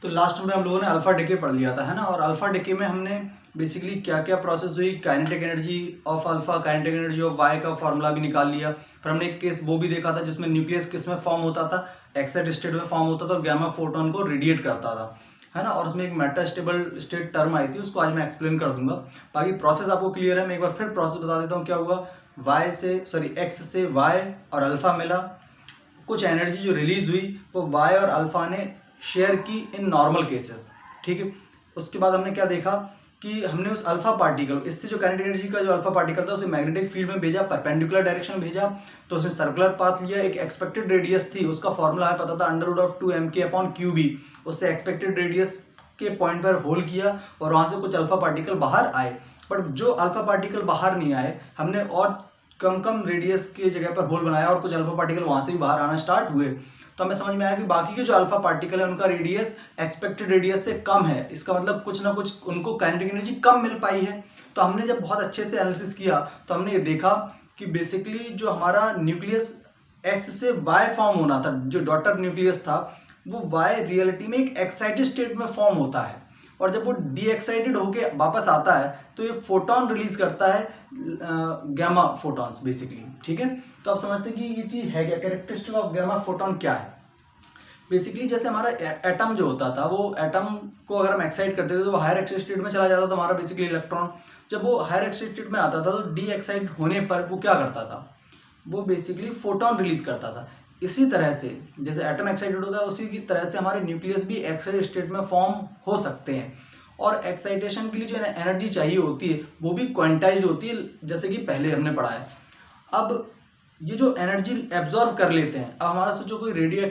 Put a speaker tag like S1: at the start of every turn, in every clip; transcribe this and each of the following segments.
S1: तो लास्ट में हम लोगों ने अल्फा डिके पढ़ लिया था, है ना। और अल्फा डिके में हमने बेसिकली क्या क्या प्रोसेस हुई, kinetic energy of alpha, kinetic energy of Y का फॉर्मूला भी निकाल लिया। फिर हमने एक केस वो भी देखा था जिसमें न्यूक्लियस किस में फॉर्म होता था, एक्साइटेड स्टेट में फॉर्म होता था और गामा फोटोन को रेडिएट करता था, है ना। और उसमें एक मेटा स्टेबल स्टेट टर्म आई थी, उसको आज मैं एक्सप्लेन कर दूंगा। बाकी प्रोसेस आपको क्लियर है। मैं एक बार फिर प्रोसेस बता देता हूँ क्या हुआ। एक्स से वाई और अल्फा मिला, कुछ एनर्जी जो रिलीज हुई वो वाई और अल्फा ने शेयर की इन नॉर्मल केसेस, ठीक है। उसके बाद हमने क्या देखा कि हमने उस अल्फा पार्टिकल, इससे जो काइनेटिक एनर्जी का जो अल्फा पार्टिकल था उसे मैग्नेटिक फील्ड में भेजा, परपेंडिकुलर डायरेक्शन में भेजा, तो उसने सर्कुलर पाथ लिया। एक एक्सपेक्टेड रेडियस थी, उसका फॉर्मूला हमें पता था √2mk/qb। उससे एक्सपेक्टेड रेडियस के पॉइंट पर होल किया और वहां से कुछ अल्फा पार्टिकल बाहर आए। बट जो अल्फा पार्टिकल बाहर नहीं आए, हमने और कम कम रेडियस की जगह पर होल बनाया और कुछ अल्फा पार्टिकल वहां से भी बाहर आना स्टार्ट हुए। तो हमें समझ में आया कि बाकी के जो अल्फा पार्टिकल है उनका रेडियस एक्सपेक्टेड रेडियस से कम है। इसका मतलब कुछ ना कुछ उनको काइनेटिक एनर्जी कम मिल पाई है। तो हमने जब बहुत अच्छे से एनालिसिस किया तो हमने ये देखा कि बेसिकली जो हमारा न्यूक्लियस एक्स से वाई फॉर्म होना था, जो डॉटर न्यूक्लियस था, वो वाई रियलिटी में एक एक्साइटेड स्टेट में फॉर्म होता है। और जब वो डी एक्साइटेड होके वापस आता है तो ये फोटोन रिलीज करता है, गामा फोटॉन्स बेसिकली, ठीक है। तो आप समझते हैं कि ये चीज है क्या, कैरेक्टरिस्टिक ऑफ गामा फोटोन क्या है। बेसिकली जैसे हमारा एटम जो होता था, वो एटम को अगर हम एक्साइट करते थे तो वो हायर एक्साइटेड स्टेट में चला जाता था हमारा बेसिकली इलेक्ट्रॉन। जब वो हायर एक्साइटेड स्टेट में आता था तो डी एक्साइट होने पर वो क्या करता था, वो बेसिकली फोटोन रिलीज करता था। इसी तरह से जैसे एटम एक्साइटेड होता है उसी की तरह से हमारे न्यूक्लियस भी एक्साइटेड स्टेट में फॉर्म हो सकते हैं। और एक्साइटेशन के लिए जो एनर्जी चाहिए होती है वो भी क्वांटाइज्ड होती है, जैसे कि पहले हमने पढ़ा है। अब ये जो एनर्जी एब्जॉर्ब कर लेते हैं, अब हमारा सोचो कोई रेडियो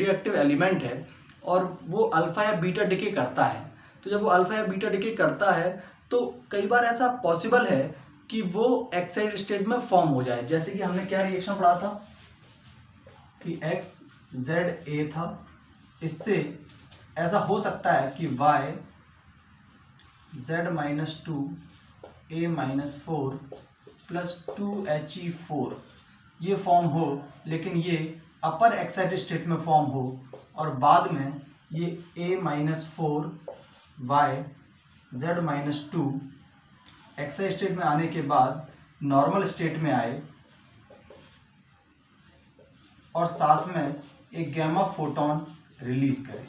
S1: एक्टिव एलिमेंट है और वो अल्फा या बीटा डिके करता है। तो जब वो अल्फा या बीटा डिके करता है तो कई बार ऐसा पॉसिबल है कि वो एक्साइटेड स्टेट में फॉर्म हो जाए। जैसे कि हमने क्या रिएक्शन पढ़ा था कि XZA था, इससे ऐसा हो सकता है कि Y Z-2 A-4 + 2He4 ये फॉर्म हो, लेकिन ये अपर एक्साइटेड स्टेट में फॉर्म हो और बाद में ये A-4 Y Z-2 excited state में आने के बाद नॉर्मल स्टेट में आए और साथ में एक गामा फोटोन रिलीज करे,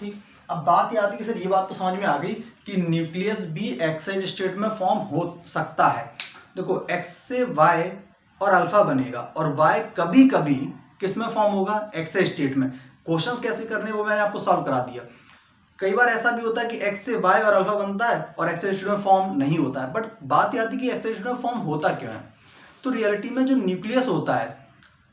S1: ठीक। अब बात याद है कि सर ये बात तो समझ में आ गई कि न्यूक्लियस भी एक्साइटेड स्टेट में फॉर्म हो सकता है। देखो एक्स से वाई और अल्फा बनेगा और वाई कभी कभी किस में फॉर्म होगा, एक्साइटेड स्टेट में। क्वेश्चंस कैसे करने वो मैंने आपको सॉल्व करा दिया। कई बार ऐसा भी होता है कि एक्स से वाई और अल्फा बनता है और एक्साइटेड स्टेट में फॉर्म नहीं होता है। बट बात याद है कि एक्साइटेड स्टेट में फॉर्म होता क्यों है। तो रियलिटी में जो न्यूक्लियस होता है,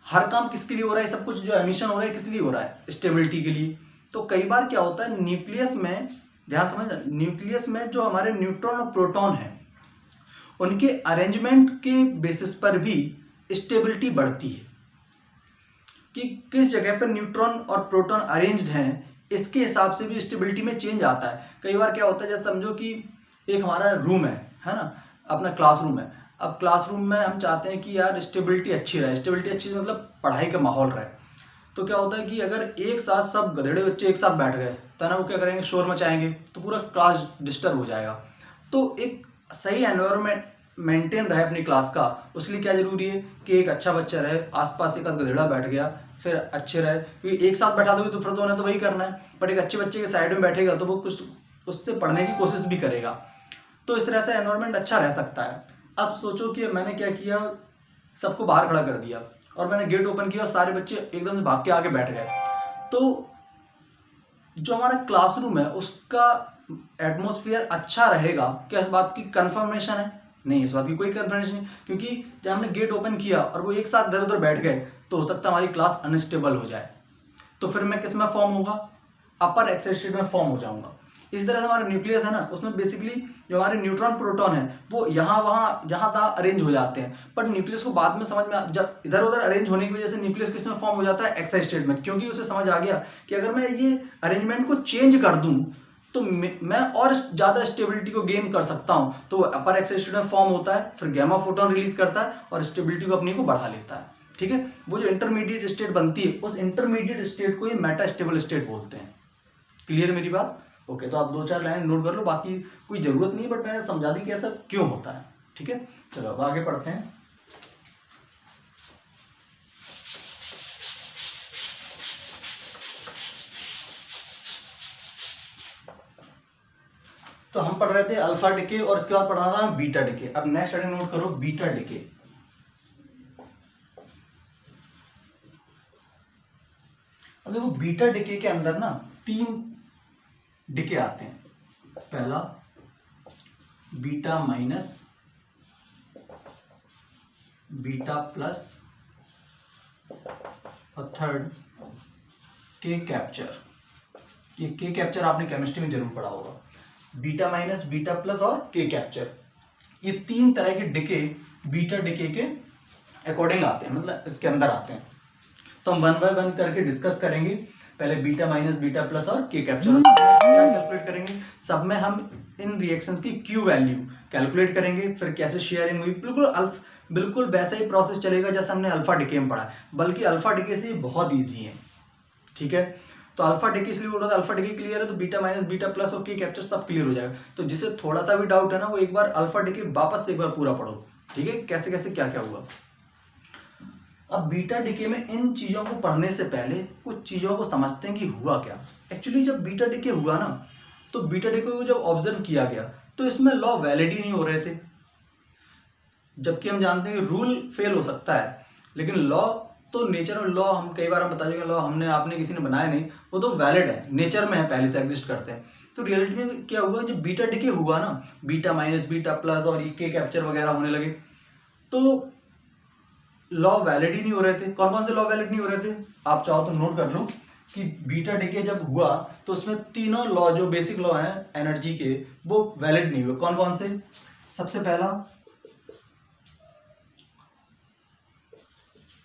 S1: हर काम किसके लिए हो रहा है, सब कुछ जो एमिशन हो रहा है किस लिए हो रहा है, स्टेबिलिटी के लिए। तो कई बार क्या होता है न्यूक्लियस में, ध्यान समझना, न्यूक्लियस में जो हमारे न्यूट्रॉन और प्रोटॉन है उनके अरेंजमेंट के बेसिस पर भी स्टेबिलिटी बढ़ती है कि किस जगह पर न्यूट्रॉन और प्रोटॉन अरेंज्ड हैं, इसके हिसाब से भी स्टेबिलिटी में चेंज आता है। कई बार क्या होता है, जैसे समझो कि एक हमारा रूम है ना, अपना क्लासरूम है। अब क्लासरूम में हम चाहते हैं कि यार स्टेबिलिटी अच्छी रहे, स्टेबिलिटी अच्छी मतलब पढ़ाई का माहौल रहे। तो क्या होता है कि अगर एक साथ सब गधेड़े बच्चे एक साथ बैठ गए तो ना वो क्या करेंगे, शोर मचाएंगे, तो पूरा क्लास डिस्टर्ब हो जाएगा। तो एक सही एनवायरनमेंट मेंटेन रहे अपनी क्लास का, उसके लिए क्या जरूरी है कि एक अच्छा बच्चा रहे, आसपास एक गधेड़ा बैठ गया फिर अच्छे रहे, क्योंकि एक साथ बैठा दोगे तो फिर तो उन्हें तो वही करना है। बट एक अच्छे बच्चे के साइड में बैठेगा तो वो कुछ उससे पढ़ने की कोशिश भी करेगा। तो इस तरह से एनवायरनमेंट अच्छा रह सकता है। अब सोचो कि मैंने क्या किया, सबको बाहर खड़ा कर दिया और मैंने गेट ओपन किया और सारे बच्चे एकदम से भाग के आगे बैठ गए। तो जो हमारा क्लासरूम है उसका एटमॉस्फेयर अच्छा रहेगा क्या, इस बात की कंफर्मेशन है? नहीं, इस बात की कोई कंफर्मेशन नहीं, क्योंकि जब हमने गेट ओपन किया और वो एक साथ इधर उधर बैठ गए तो हो सकता है हमारी क्लास अनस्टेबल हो जाए। तो फिर मैं किस में फॉर्म होगा, अपर एक्साइटेड स्टेट में फॉर्म हो जाऊंगा। इस तरह से हमारा न्यूक्लियस है ना, उसमें बेसिकली जो हमारे न्यूट्रॉन प्रोटॉन है वो यहाँ वहाँ जहाँ तहाँ अरेंज हो जाते हैं। बट न्यूक्लियस को बाद में समझ में, जब इधर उधर अरेंज होने की वजह से न्यूक्लियस किस में फॉर्म हो जाता है, एक्साइटेड स्टेट में, क्योंकि उसे समझ आ गया कि अगर मैं ये अरेंजमेंट को चेंज कर दूं तो मैं और ज़्यादा स्टेबिलिटी को गेन कर सकता हूं। तो अपर एक्साइटेड स्टेट में फॉर्म होता है, फिर गामा फोटोन रिलीज करता है और स्टेबिलिटी को अपनी को बढ़ा लेता है। ठीक है। वो जो इंटरमीडिएट स्टेट बनती है उस इंटरमीडिएट स्टेट को ही मेटास्टेबल स्टेट बोलते हैं। क्लियर मेरी बात? ओके, तो आप 2-4 लाइन नोट कर लो, बाकी कोई ज़रूरत नहीं, बट मैंने समझा दी कि ऐसा क्यों होता है। ठीक है, चलो अब आगे पढ़ते हैं। तो हम पढ़ रहे थे अल्फा डिके और इसके बाद पढ़ा था बीटा डिके। अब नेक्स्ट हेडिंग नोट करो, बीटा डिके। अब देखो बीटा डिके के अंदर ना 3 डिके आते हैं। पहला बीटा माइनस, बीटा प्लस और थर्ड के कैप्चर। ये के कैप्चर आपने केमिस्ट्री में जरूर पढ़ा होगा। बीटा माइनस, बीटा प्लस और के कैप्चर, ये 3 तरह के डिके बीटा डिके के अकॉर्डिंग आते हैं, मतलब इसके अंदर आते हैं। तो हम 1 बाय 1 करके डिस्कस करेंगे। पहले बीटा माइनस, बीटा प्लस और के कैप्चर क्या कैलकुलेट करेंगे। सब में हम इन रिएक्शंस की क्यू वैल्यू कैलकुलेट करेंगे, फिर कैसे शेयरिंग हुई, बिल्कुल वैसा ही प्रोसेस चलेगा जैसे हमने अल्फा डिके में पढ़ा है, बल्कि अल्फा डिके से बहुत ईजी है। ठीक है, तो अल्फा डिके इसलिए बोल रहा था, अल्फा डिके क्लियर है तो बीटा माइनस, बीटा प्लस और के कैप्चर सब क्लियर हो जाएगा। तो जिसे थोड़ा सा भी डाउट है ना, वो एक बार अल्फा डिके वापस से एक बार पूरा पढ़ो। ठीक है, कैसे कैसे क्या क्या हुआ। अब बीटा डिके में इन चीज़ों को पढ़ने से पहले कुछ चीज़ों को समझते हैं कि हुआ क्या। एक्चुअली जब बीटा डिके हुआ ना, तो बीटा डिके को जब ऑब्जर्व किया गया तो इसमें लॉ वैलिड ही नहीं हो रहे थे। जबकि हम जानते हैं कि रूल फेल हो सकता है, लेकिन लॉ तो नेचर में, लॉ हम कई बार हम बता चुके, लॉ हमने आपने किसी ने बनाया नहीं, वो तो वैलिड है, नेचर में है, पहले से एग्जिस्ट करते हैं। तो रियलिटी में क्या हुआ, जब बीटा डिके हुआ ना, बीटा माइनस, बीटा प्लस और के कैप्चर वगैरह होने लगे, तो लॉ वैलिड ही नहीं हो रहे थे। कौन कौन से लॉ वैलिड नहीं हो रहे थे, आप चाहो तो नोट कर लो कि बीटा डिके जब हुआ तो उसमें तीनों लॉ जो बेसिक लॉ हैं एनर्जी के, वो वैलिड नहीं हुए। कौन कौन से? सबसे पहला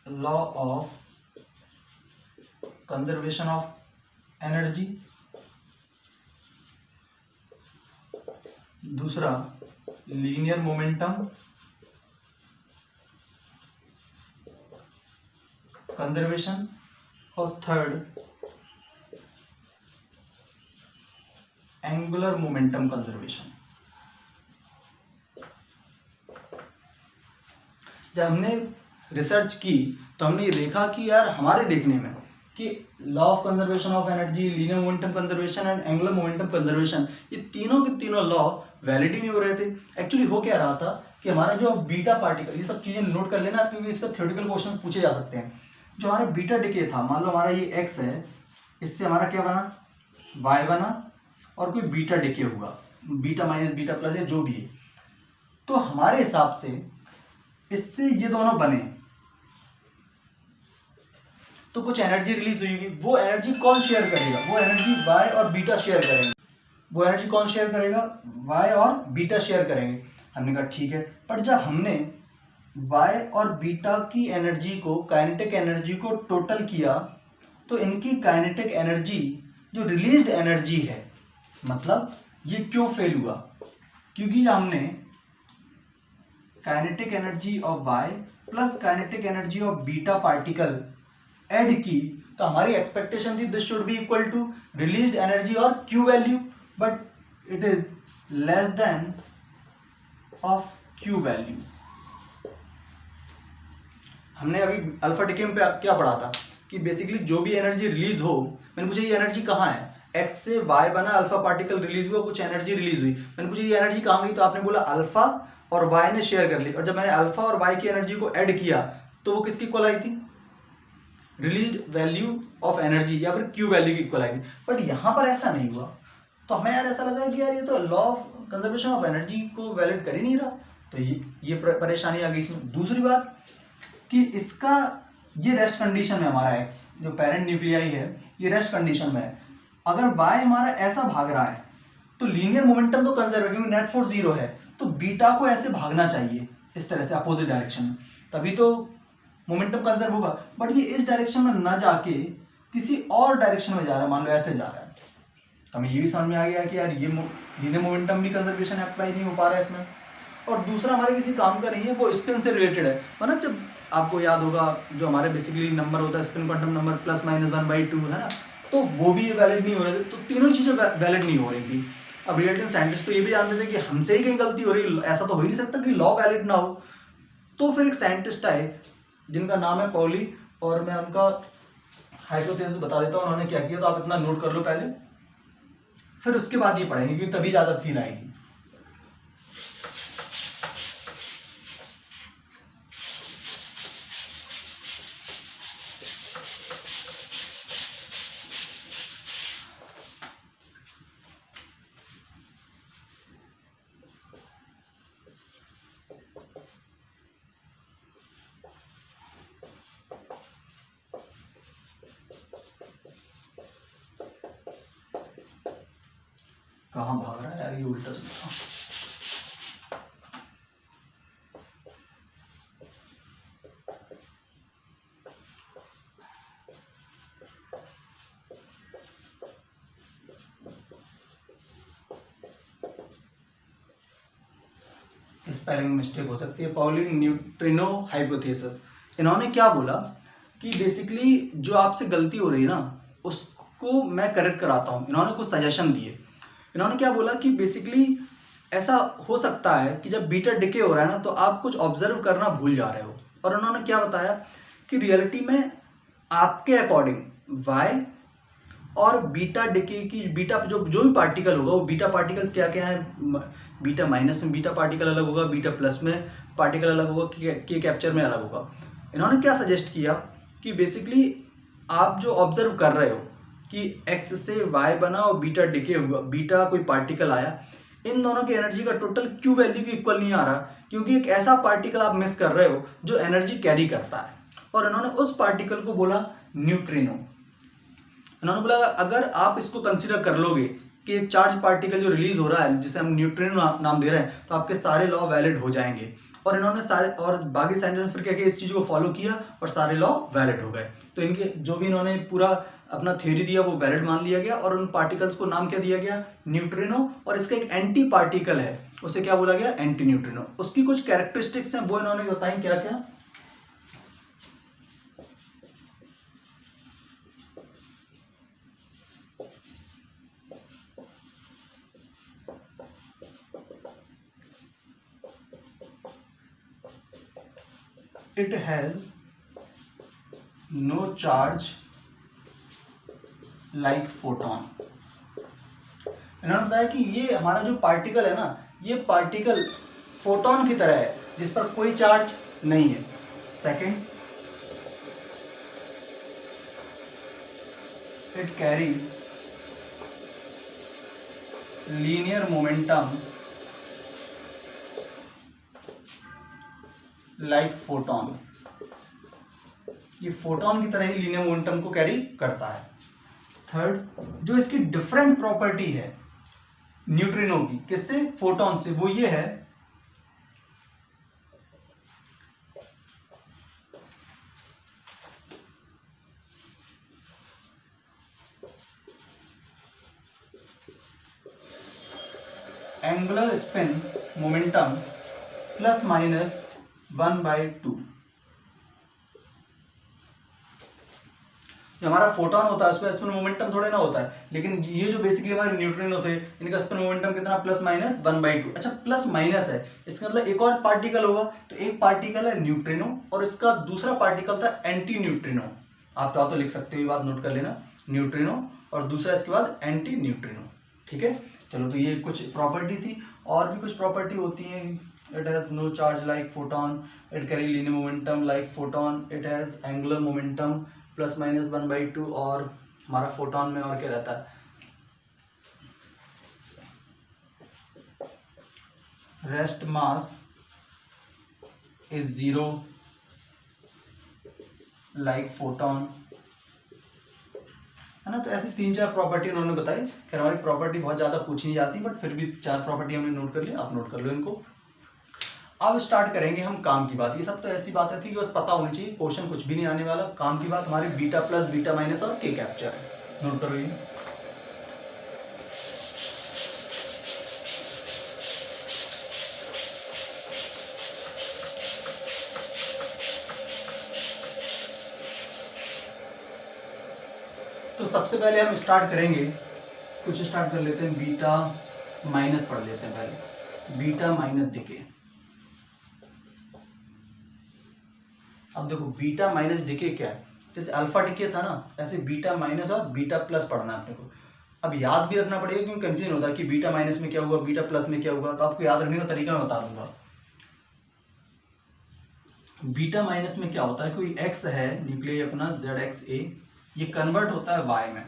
S1: law of conservation of energy, दूसरा लीनियर मोमेंटम कंजर्वेशन, और थर्ड एंगुलर मोमेंटम कंजर्वेशन। जब हमने रिसर्च की तो हमने ये देखा कि यार हमारे देखने में कि law of conservation of energy, linear momentum conservation and angular momentum conservation, ये तीनों के तीनों लॉ वैलिड ही नहीं हो रहे थे। एक्चुअली हो क्या रहा था कि हमारा जो बीटा पार्टिकल, ये सब चीजें नोट कर लेना क्योंकि इस पर थ्योरेटिकल क्वेश्चन पूछे जा सकते हैं। जो हमारा बीटा डिके था, मान लो हमारा ये एक्स है, इससे हमारा क्या बना, वाई बना, और कोई बीटा डिके हुआ, बीटा माइनस, बीटा प्लस या जो भी है, तो हमारे हिसाब से इससे ये दोनों बने तो कुछ एनर्जी रिलीज हुई। वो एनर्जी कौन शेयर करेगा? वो एनर्जी वाई और बीटा शेयर करेंगे। वो एनर्जी कौन शेयर करेगा? वाई और बीटा शेयर करेंगे। हमने कहा ठीक है, पर जब हमने वाई और बीटा की एनर्जी को, काइनेटिक एनर्जी को टोटल किया, तो इनकी काइनेटिक एनर्जी जो रिलीज्ड एनर्जी है, मतलब ये क्यों फेल हुआ, क्योंकि हमने kinetic energy of Y plus kinetic energy of beta particle add की, तो हमारी एक्सपेक्टेशन थी this should be equal to released energy और Q value, but it is less than of Q value. हमने अभी अल्फा डिके में क्या पढ़ा था कि बेसिकली जो भी एनर्जी रिलीज हो, मैंने पूछा ये एनर्जी कहाँ है, एक्स से वाई बना, अल्फा पार्टिकल रिलीज हुआ, कुछ एनर्जी रिलीज हुई, मैंने पूछा ये एनर्जी कहाँ गई, तो आपने बोला अल्फा और वाई ने शेयर कर ली, और जब मैंने अल्फा और वाई की एनर्जी को ऐड किया तो वो किसकी इक्वल आई थी, रिलीज्ड वैल्यू ऑफ एनर्जी या फिर क्यू वैल्यू की इक्वल आई थी। बट यहाँ पर ऐसा नहीं हुआ, तो हमें यार ऐसा लगा कि यार ये तो law of conservation of energy को वैलिड कर ही नहीं रहा, तो ये परेशानी आ गई इसमें। दूसरी बात कि इसका ये रेस्ट कंडीशन में, हमारा एक्स जो पेरेंट न्यूक्लियाई है ये रेस्ट कंडीशन में है, अगर वाई हमारा ऐसा भाग रहा है तो लीनियर मोमेंटम तो कंजर्व है क्योंकि नेट फोर्स 0 है, तो बीटा को ऐसे भागना चाहिए इस तरह से अपोजिट डायरेक्शन में, तभी तो मोमेंटम कंजर्व होगा। बट ये इस डायरेक्शन में ना जाके किसी और डायरेक्शन में जा रहा है, मान लो ऐसे जा रहा है, तो हमें ये भी समझ में आ गया कि यार ये लीनियर मोमेंटम भी कंजर्वेशन अप्लाई नहीं हो पा रहा है इसमें। और दूसरा हमारे किसी काम का नहीं है, वो स्पिन से रिलेटेड है। मतलब जब आपको याद होगा जो हमारे बेसिकली नंबर होता है स्पिन क्वांटम नंबर +-1/2 है ना, तो वो भी वैलिड नहीं हो रहे थे, तो तीनों चीज़ें वैलिड नहीं हो रही थी। अब रियल टाइम साइंटिस्ट तो ये भी जानते थे कि हमसे ही कहीं गलती हो रही, ऐसा तो हो ही नहीं सकता कि लॉ वैलिड ना हो। तो फिर एक साइंटिस्ट आए जिनका नाम है पॉली, और मैं उनका हाइपोथेसिस बता देता हूँ उन्होंने क्या किया, तो आप इतना नोट कर लो पहले, फिर उसके बाद ये पढ़ेंगे क्योंकि तभी ज़्यादा फील आएगी। कहाँ भाग रहा है यार, ये उल्टा सुनता। स्पेलिंग मिस्टेक हो सकती है। पाउली न्यूट्रिनो हाइपोथेसिस, इन्होंने क्या बोला कि बेसिकली जो आपसे गलती हो रही है ना उसको मैं करेक्ट कराता हूँ। इन्होंने कुछ सजेशन दिए। इन्होंने क्या बोला कि बेसिकली ऐसा हो सकता है कि जब बीटा डिके हो रहा है ना तो आप कुछ ऑब्जर्व करना भूल जा रहे हो। और उन्होंने क्या बताया कि रियलिटी में आपके अकॉर्डिंग वाई और बीटा डिके की बीटा जो भी पार्टिकल होगा वो बीटा पार्टिकल्स क्या क्या है, बीटा माइनस में बीटा पार्टिकल अलग होगा, बीटा प्लस में पार्टिकल अलग होगा, के कैप्चर में अलग होगा। इन्होंने क्या सजेस्ट किया कि बेसिकली आप जो ऑब्जर्व कर रहे हो कि एक्स से वाई बना और बीटा डिके हुआ, बीटा कोई पार्टिकल आया, इन दोनों की एनर्जी का टोटल क्यू वैल्यू की इक्वल नहीं आ रहा क्योंकि एक ऐसा पार्टिकल आप मिस कर रहे हो जो एनर्जी कैरी करता है। और इन्होंने उस पार्टिकल को बोला न्यूट्रिनो। उन्होंने बोला अगर आप इसको कंसीडर कर लोगे कि एक चार्ज पार्टिकल जो रिलीज हो रहा है जिसे हम न्यूट्रिनो नाम दे रहे हैं, तो आपके सारे लॉ वैलिड हो जाएंगे। और इन्होंने सारे और बाकी साइंटिस्ट ने फिर क्या किया, इस चीज़ को फॉलो किया और सारे लॉ वैलिड हो गए। तो इनके जो भी इन्होंने पूरा अपना थ्योरी दिया वो वैलिड मान लिया गया और उन पार्टिकल्स को नाम क्या दिया गया, न्यूट्रिनो। और इसका एक एंटी पार्टिकल है उसे क्या बोला गया, एंटी न्यूट्रिनो। उसकी कुछ कैरेक्टरिस्टिक्स हैं वो इन्होंने बताई, क्या क्या। It has no charge like photon। इन्होंने बताया कि ये हमारा जो पार्टिकल है ना, ये पार्टिकल फोटोन की तरह है जिस पर कोई चार्ज नहीं है। Second, it carry linear momentum like photon. ये फोटोन की तरह ही लीनियर मोमेंटम को कैरी करता है। थर्ड, जो इसकी डिफरेंट प्रॉपर्टी है न्यूट्रिनो की, किससे, फोटोन से, वो ये है एंगुलर स्पिन मोमेंटम ±1/2। जो हमारा फोटोन होता है उसमें स्पिन मोमेंटम थोड़े ना होता है, लेकिन ये जो बेसिकली हमारे न्यूट्रिनो थे इनका स्पिन मोमेंटम कितना, ±1/2। अच्छा, प्लस माइनस है, इसका मतलब एक और पार्टिकल होगा, तो एक पार्टिकल है न्यूट्रिनो और इसका दूसरा पार्टिकल था एंटी न्यूट्रिनो। आप चाहो तो लिख सकते हो, ये बात नोट कर लेना, न्यूट्रिनो और दूसरा इसके बाद एंटी न्यूट्रिनो। ठीक है, चलो, तो ये कुछ प्रॉपर्टी थी। और भी कुछ प्रॉपर्टी होती है, it has no charge like photon, it carry linear momentum like photon, it has angular momentum ±1/2। और हमारा फोटोन में और क्या रहता है, rest mass is 0 like photon, है ना। तो ऐसी 3-4 प्रॉपर्टी उन्होंने बताई। खैर हमारी प्रॉपर्टी बहुत ज़्यादा पूछी नहीं जाती, बट फिर भी 4 प्रॉपर्टी हमने नोट कर लिया, आप नोट कर लो इनको। अब स्टार्ट करेंगे हम काम की बात। ये सब तो ऐसी बातें थी कि बस पता होनी चाहिए, क्वेश्चन कुछ भी नहीं आने वाला। काम की बात हमारी बीटा प्लस, बीटा माइनस और के कैप्चर है, नोट करो ये। सबसे पहले हम स्टार्ट करेंगे, कुछ स्टार्ट कर लेते हैं, बीटा माइनस पढ़ लेते हैं पहले, बीटा माइनस डिके। अब देखो बीटा माइनस डिके क्या है, जैसे अल्फा डिके था ना, ऐसे बीटा माइनस और बीटा प्लस पढ़ना है अपने को। अब याद भी रखना पड़ेगा क्योंकि कंफ्यूजन होता है कि बीटा माइनस में क्या हुआ, बीटा प्लस में क्या हुआ, तो आपको याद रखने का तरीका मैं बता दूंगा। बीटा माइनस में क्या होता है, कोई एक्स है न्यूक्लियर अपना ZXA, ये कन्वर्ट होता है वाई में।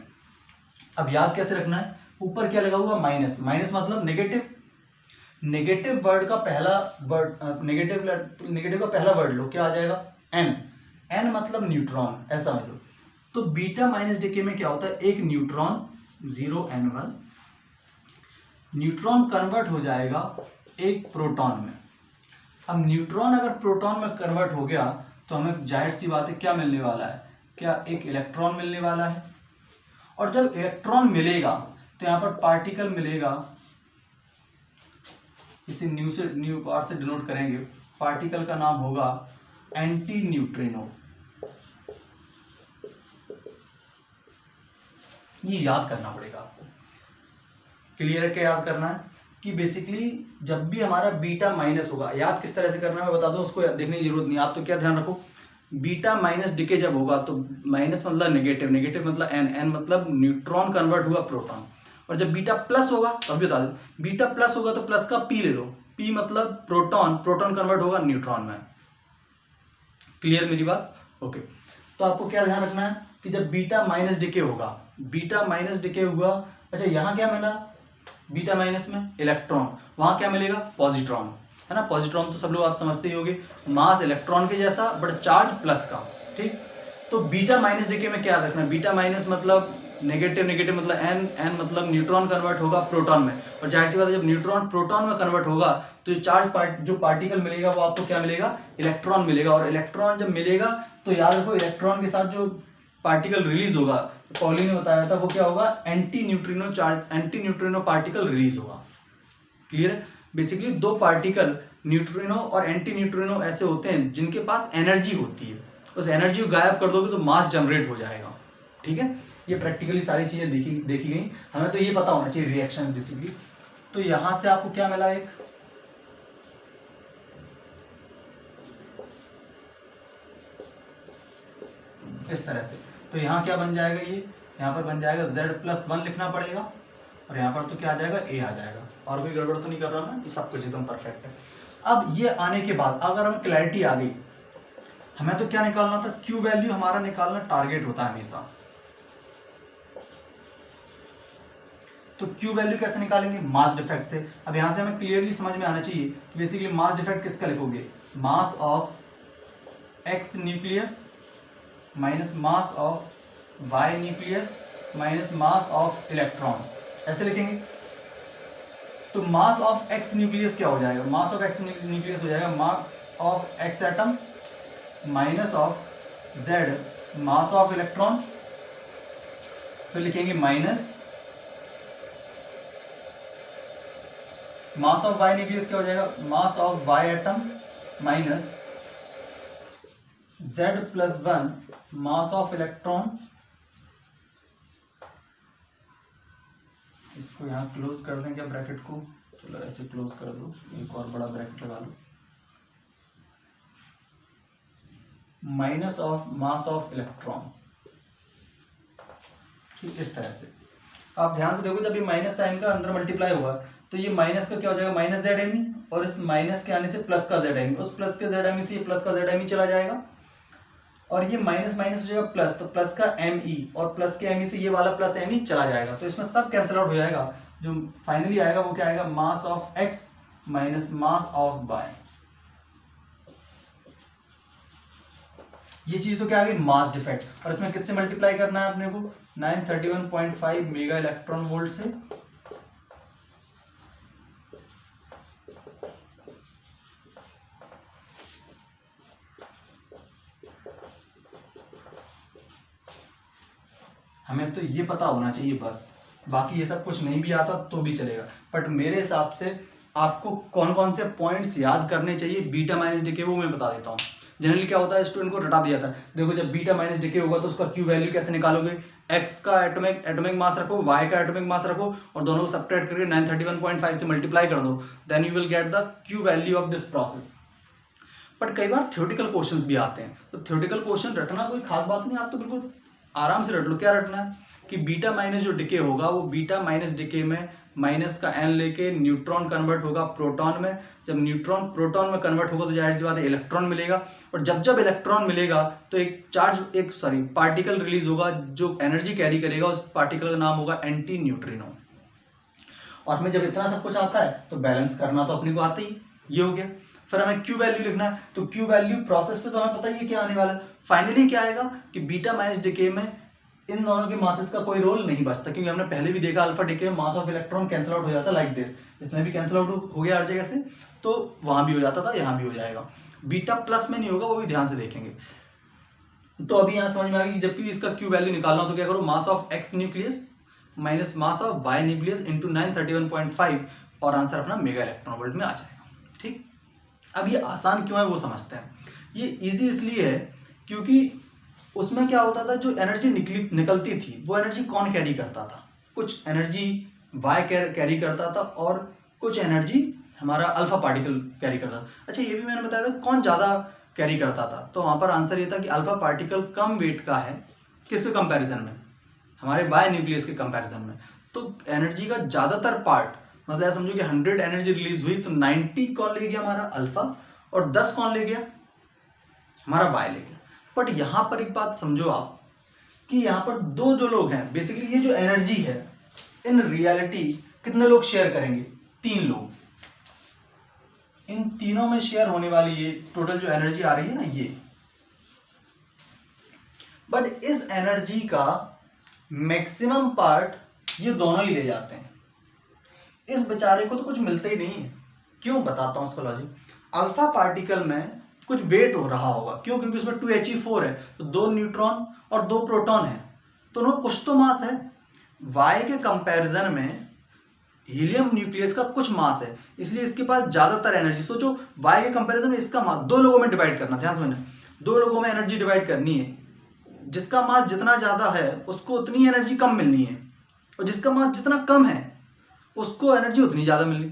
S1: अब याद कैसे रखना है, ऊपर क्या लगा हुआ, माइनस, माइनस मतलब नेगेटिव, नेगेटिव वर्ड का पहला वर्ड, नेगेटिव का पहला वर्ड लो, क्या आ जाएगा, एन, एन मतलब न्यूट्रॉन, ऐसा समझ लो। तो बीटा माइनस डिके में क्या होता है, एक न्यूट्रॉन 0n1 न्यूट्रॉन कन्वर्ट हो जाएगा एक प्रोटॉन में। अब न्यूट्रॉन अगर प्रोटॉन में कन्वर्ट हो गया तो हमें जाहिर सी बात है क्या मिलने वाला है, क्या एक इलेक्ट्रॉन मिलने वाला है। और जब इलेक्ट्रॉन मिलेगा तो यहाँ पर पार्टिकल मिलेगा, इसे न्यू पार्ट से डिनोट करेंगे, पार्टिकल का नाम होगा एंटी न्यूट्रिनो। ये याद करना पड़ेगा आपको, क्लियर है, क्या याद करना है कि बेसिकली जब भी हमारा बीटा माइनस होगा, याद किस तरह से करना है मैं बता दूं, उसको देखने की जरूरत नहीं। आप तो क्या ध्यान रखो, बीटा माइनस डिके जब होगा तो माइनस मतलब नेगेटिव, नेगेटिव मतलब एन, एन मतलब न्यूट्रॉन कन्वर्ट हुआ प्रोटॉन। और जब बीटा प्लस होगा तो अभी बता दो, बीटा प्लस होगा तो प्लस का पी ले लो, पी मतलब प्रोटॉन, प्रोटॉन कन्वर्ट होगा न्यूट्रॉन में। क्लियर मेरी बात, ओके। तो आपको क्या ध्यान रखना है कि जब बीटा माइनस डिके होगा, बीटा माइनस डिके हुआ, अच्छा यहाँ क्या मिला, बीटा माइनस में इलेक्ट्रॉन, वहां क्या मिलेगा, पॉजिट्रॉन, है ना। पॉजिट्रॉन तो सब लोग आप समझते ही होंगे, मास इलेक्ट्रॉन के जैसा बट चार्ज प्लस का, ठीक। तो बीटा माइनस डिके में क्या रखना है, बीटा माइनस मतलब नेगेटिव, नेगेटिव मतलब एन, एन मतलब न्यूट्रॉन कन्वर्ट होगा प्रोटॉन में। और जाहिर सी बात है जब न्यूट्रॉन प्रोटॉन में कन्वर्ट होगा तो जो पार्टिकल मिलेगा वो आपको क्या मिलेगा, इलेक्ट्रॉन मिलेगा। और इलेक्ट्रॉन जब मिलेगा तो याद रखो इलेक्ट्रॉन के साथ जो पार्टिकल रिलीज होगा, पॉली ने बताया था, वो क्या होगा, anti neutrino charge, anti neutrino particle release होगा। क्लियर, बेसिकली दो पार्टिकल न्यूट्रिनो और एंटी न्यूट्रिनो ऐसे होते हैं जिनके पास एनर्जी होती है, उस एनर्जी को गायब कर दोगे तो मास जनरेट हो जाएगा, ठीक है। ये प्रैक्टिकली सारी चीजें देखी गई, हमें तो ये पता होना चाहिए रिएक्शन बेसिकली। तो यहां से आपको क्या मिला, एक इस तरह से, तो यहाँ क्या बन जाएगा, ये यहाँ पर बन जाएगा Z+1 लिखना पड़ेगा, और यहाँ पर तो क्या आ जाएगा, A आ जाएगा। और कोई गड़बड़ तो नहीं कर रहा ना, ये सब कुछ एकदम परफेक्ट है। अब ये आने के बाद अगर हमें क्लैरिटी आ गई, हमें तो क्या निकालना था, Q वैल्यू हमारा निकालना टारगेट होता है हमेशा। तो Q वैल्यू कैसे निकालेंगे, मास डिफेक्ट से। अब यहाँ से हमें क्लियरली समझ में आना चाहिए कि बेसिकली मास डिफेक्ट किसका लिखोगे, mass of X nucleus minus mass of Y nucleus minus mass of electron, ऐसे लिखेंगे। तो मास ऑफ X न्यूक्लियस क्या हो जाएगा, मास ऑफ X न्यूक्लियस हो जाएगा mass of X atom minus of Z mass of electron, फिर लिखेंगे minus mass of Y nucleus क्या हो जाएगा, mass of Y atom minus Z+1 mass of electron. इसको यहाँ क्लोज कर दें क्या ब्रैकेट को, चलो ऐसे क्लोज कर दो, एक और बड़ा ब्रैकेट लगा लो, minus of mass of electron, ठीक। इस तरह से आप ध्यान से देखो, जब ये माइनस साइन का अंदर मल्टीप्लाई होगा तो ये माइनस का क्या हो जाएगा, माइनस ZMe, और इस माइनस के आने से प्लस का ZMe, उस प्लस के ZMe से ये प्लस का ZMe चला जाएगा, और ये माइनस माइनस हो जाएगा प्लस, तो प्लस का Me, और प्लस के Me से ये वाला प्लस Me चला जाएगा, तो इसमें सब कैंसिल आउट हो जाएगा। जो फाइनली आएगा वो क्या आएगा, mass of X minus mass of Y। ये चीज तो क्या आ गई, मास डिफेक्ट। और इसमें किससे मल्टीप्लाई करना है अपने को, 931.5 मेगा इलेक्ट्रॉन वोल्ट से। हमें तो ये पता होना चाहिए बस, बाकी ये सब कुछ नहीं भी आता तो भी चलेगा, बट मेरे हिसाब से आपको कौन कौन से पॉइंट्स याद करने चाहिए बीटा माइनस डिके, वो मैं बता देता हूँ। जनरली क्या होता है, स्टूडेंट को रटा दिया था, देखो जब बीटा माइनस डिके होगा तो उसका Q वैल्यू कैसे निकालोगे, एक्स का एटॉमिक मास रखो, वाई का एटॉमिक मास रखो और दोनों को सब्ट्रैक्ट करके 931.5 से मल्टीप्लाई कर दो, then you will get the Q value of this process. But कई बार थ्योरेटिकल क्वेश्चंस भी आते हैं, तो थ्योरेटिकल क्वेश्चन रटना कोई खास बात नहीं, आप तो बिल्कुल आराम से रट लो। क्या रटना है कि बीटा माइनस जो डिके होगा वो बीटा माइनस डिके में माइनस का एन लेके न्यूट्रॉन कन्वर्ट होगा प्रोटॉन में। जब न्यूट्रॉन प्रोटॉन में कन्वर्ट होगा तो जाहिर सी बात है इलेक्ट्रॉन मिलेगा, और जब जब इलेक्ट्रॉन मिलेगा तो एक पार्टिकल रिलीज होगा जो एनर्जी कैरी करेगा, उस पार्टिकल का नाम होगा एंटी न्यूट्रिनो। और हमें जब इतना सब कुछ आता है तो बैलेंस करना तो अपने को आता ही, ये हो गया। फिर हमें क्यू वैल्यू लिखना है, तो क्यू वैल्यू प्रोसेस से तो हमें पता ही है क्या आने वाला है। फाइनली क्या आएगा कि बीटा माइनस डिके में इन दोनों के मासेस का कोई रोल नहीं बचता, क्योंकि हमने पहले भी देखा अल्फा डिके में मास ऑफ इलेक्ट्रॉन कैंसिल आउट हो जाता लाइक दिस, इसमें भी कैंसिल आउट हो गया हर जगह से, तो वहां भी हो जाता था, यहाँ भी हो जाएगा। बीटा प्लस में नहीं होगा, वो भी ध्यान से देखेंगे। तो अभी यहाँ समझ में आ गई, जबकि इसका क्यू वैल्यू निकालना हो तो क्या करो, mass of X nucleus minus mass of Y nucleus into 931.5 और आंसर अपना मेगा इलेक्ट्रॉन वोल्ट में आ जाएगा। ठीक, अब ये आसान क्यों है वो समझते हैं। ये इजी इसलिए है क्योंकि उसमें क्या होता था, जो एनर्जी निकलती थी वो एनर्जी कौन कैरी करता था, कुछ एनर्जी वाई कैरी करता था और कुछ एनर्जी हमारा अल्फा पार्टिकल कैरी करता था। अच्छा, ये भी मैंने बताया था कौन ज़्यादा कैरी करता था, तो वहाँ पर आंसर ये था कि अल्फा पार्टिकल कम वेट का है, किसके कंपैरिजन में, हमारे वाई न्यूक्लियस के कंपैरिजन में। तो एनर्जी का ज़्यादातर पार्ट, मतलब समझो कि 100 एनर्जी रिलीज हुई तो 90 कौन ले गया, हमारा अल्फा, और 10 कौन ले गया, हमारा वाई ले गया। बट यहाँ पर एक बात समझो आप कि यहाँ पर दो जो लोग हैं, बेसिकली ये जो एनर्जी है इन रियलिटी कितने लोग शेयर करेंगे, 3 लोग। इन तीनों में शेयर होने वाली ये टोटल जो एनर्जी आ रही है ना ये, बट इस एनर्जी का मैक्सिमम पार्ट ये दोनों ही ले जाते हैं। इस बेचारे को तो कुछ मिलता ही नहीं है। क्यों, बताता हूं उसका लॉजिक। अल्फा पार्टिकल में कुछ वेट हो रहा होगा, क्यों, क्योंकि उसमें 2He4 है, तो 2 न्यूट्रॉन और 2 प्रोटॉन है, तो उनमें कुछ तो मास है। वाई के कंपैरिजन में हीलियम न्यूक्लियस का कुछ मास है, इसलिए इसके पास ज्यादातर एनर्जी। सोचो वाई के कंपैरिजन में इसका मास, 2 लोगों में डिवाइड करना, ध्यान समझना, 2 लोगों में एनर्जी डिवाइड करनी है, जिसका मास जितना ज्यादा है उसको उतनी एनर्जी कम मिलनी है, और जिसका मास जितना कम है उसको एनर्जी उतनी ज्यादा मिलनी।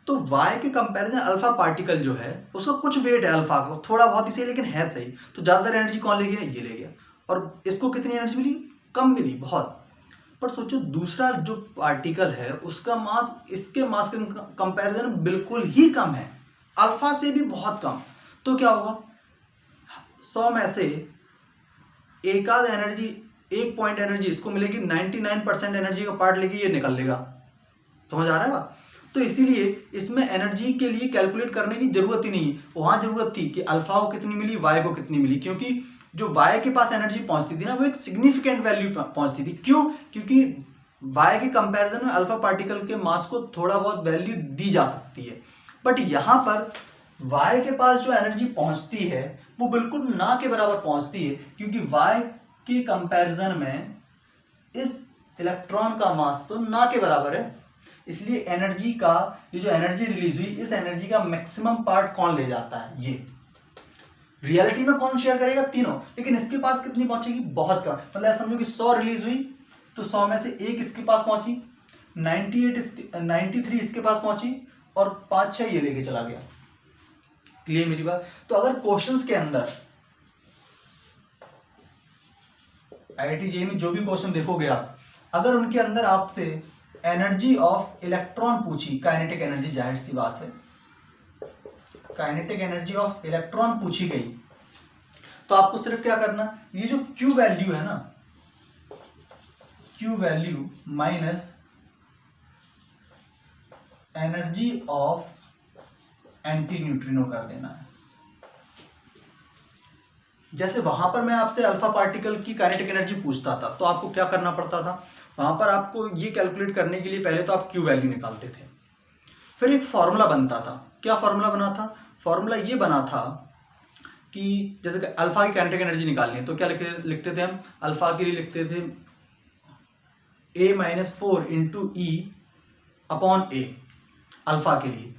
S1: तो वाई के कंपैरिजन अल्फा पार्टिकल जो है उसका कुछ वेट है अल्फा को, थोड़ा बहुत ही सही लेकिन है सही, तो ज्यादातर एनर्जी कौन ले गया, ये ले गया। और इसको कितनी एनर्जी मिली, कम मिली बहुत। पर सोचो दूसरा जो पार्टिकल है उसका मास इसके मास के कंपैरिजन में बिल्कुल ही कम है, अल्फा से भी बहुत कम। तो क्या होगा, 100 में से एक आध एनर्जी, 1 पॉइंट एनर्जी इसको मिलेगी, 99% एनर्जी का पार्ट लेके ये निकल लेगा। समझ आ रहा है बात। तो इसीलिए इसमें एनर्जी के लिए कैलकुलेट करने की जरूरत ही नहीं, वहां जरूरत थी कि अल्फा को कितनी मिली, वाई को कितनी मिली, क्योंकि जो वाई के पास एनर्जी पहुंचती थी ना वो एक सिग्निफिकेंट वैल्यू पहुंचती थी। क्यों, क्योंकि वाई के कंपैरिजन में अल्फा पार्टिकल के मास को थोड़ा बहुत वैल्यू दी जा सकती है, बट यहां पर वाई के पास जो एनर्जी पहुंचती है वो बिल्कुल ना के बराबर पहुंचती है, क्योंकि वाई के कंपैरिजन में इस इलेक्ट्रॉन का मास तो ना के बराबर है। इसलिए एनर्जी का, ये जो एनर्जी रिलीज हुई, इस एनर्जी का मैक्सिमम पार्ट कौन ले जाता है, ये रियलिटी में कौन शेयर करेगा, तीनों। लेकिन इसके पास कितनी पहुंचेगी, बहुत कम। मतलब समझो कि 100 रिलीज हुई तो 100 में से 1 इसके पास पहुंची, 93 इसके पास पहुंची और 5-6 ये लेके चला गया। क्लियर मेरी बात। तो अगर क्वेश्चंस के अंदर IIT JEE में जो भी क्वेश्चन देखोगे आप, अगर उनके अंदर आपसे एनर्जी ऑफ इलेक्ट्रॉन पूछी, काइनेटिक एनर्जी, जाहिर सी बात है काइनेटिक एनर्जी ऑफ इलेक्ट्रॉन पूछी गई, तो आपको सिर्फ क्या करना, ये जो Q वैल्यू है ना, Q value minus energy of anti neutrino कर देना है। जैसे वहां पर मैं आपसे अल्फा पार्टिकल की काइनेटिक एनर्जी पूछता था तो आपको क्या करना पड़ता था, वहां पर आपको ये कैलकुलेट करने के लिए पहले तो आप Q वैल्यू निकालते थे, फिर एक फॉर्मूला बनता था। क्या फॉर्मूला बना था, फॉर्मूला ये बना था कि जैसे अल्फा की काइनेटिक एनर्जी निकालनी है तो क्या लिखते थे हम, अल्फा के लिए लिखते थे A-4 into E upon A, alpha के लिए।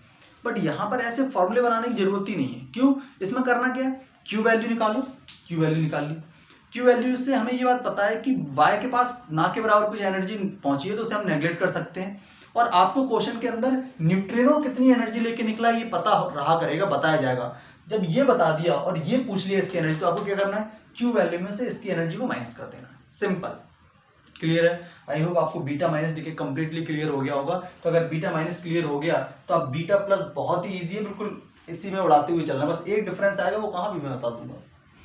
S1: बट यहां पर ऐसे फॉर्मूले बनाने की जरूरत ही नहीं है। क्यों, इसमें करना क्या है, Q वैल्यू निकालो, Q वैल्यू निकाल ली, क्यू वैल्यू से हमें ये बात पता है कि वाई के पास ना के बराबर कुछ एनर्जी पहुंची है, तो उसे हम नेग्लेक्ट कर सकते हैं। और आपको क्वेश्चन के अंदर न्यूट्रिनो कितनी एनर्जी लेके निकला ये पता रहा करेगा, बताया जाएगा। जब ये बता दिया और ये पूछ लिया इसकी एनर्जी, तो आपको क्या करना है, क्यू वैल्यू में से इसकी एनर्जी को माइनस कर देना। सिंपल, क्लियर है। आई होप आपको बीटा माइनस डी के कंप्लीटली क्लियर हो गया होगा। तो अगर बीटा माइनस क्लियर हो गया तो आप बीटा प्लस बहुत ही ईजी है, बिल्कुल इसी में उड़ाते हुए चलना। बस एक डिफरेंस आएगा, वो कहाँ भी मैं बता दूंगा।